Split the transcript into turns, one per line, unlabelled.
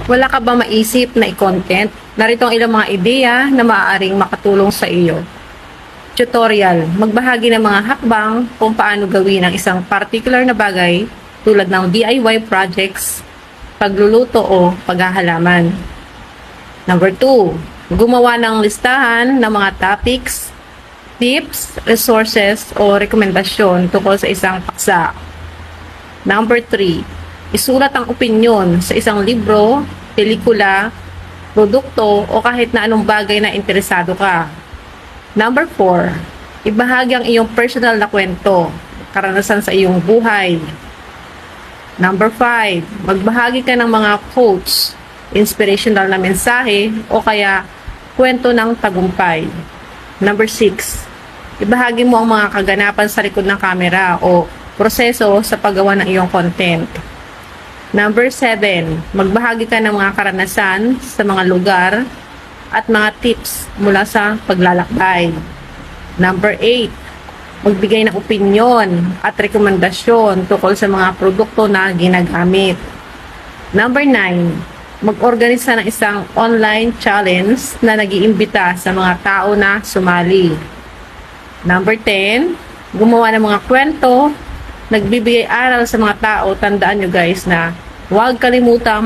Wala ka ba maisip na i-content? Narito ang ilang mga ideya na maaaring makatulong sa iyo. Tutorial. Magbahagi ng mga hakbang kung paano gawin ang isang particular na bagay tulad ng DIY projects, pagluluto o paghahalaman. Number 2. Gumawa ng listahan ng mga topics, tips, resources o rekomendasyon tungkol sa isang paksa. Number 3. Isulat ang opinyon sa isang libro, pelikula, produkto o kahit na anong bagay na interesado ka. Number 4. Ibahagi ang iyong personal na kwento, karanasan sa iyong buhay. Number 5. Magbahagi ka ng mga quotes, inspirational na mensahe o kaya kwento ng tagumpay. Number 6. Ibahagi mo ang mga kaganapan sa likod ng kamera o proseso sa paggawa ng iyong content. Number 7, magbahagi ka ng mga karanasan sa mga lugar at mga tips mula sa paglalakbay. Number 8, magbigay ng opinyon at rekomendasyon tungkol sa mga produkto na ginagamit. Number 9, mag-organisa ng isang online challenge na nag-iimbita sa mga tao na sumali. Number 10, gumawa ng mga kwento nagbibigay aral sa mga tao. Tandaan nyo guys na huwag kalimutang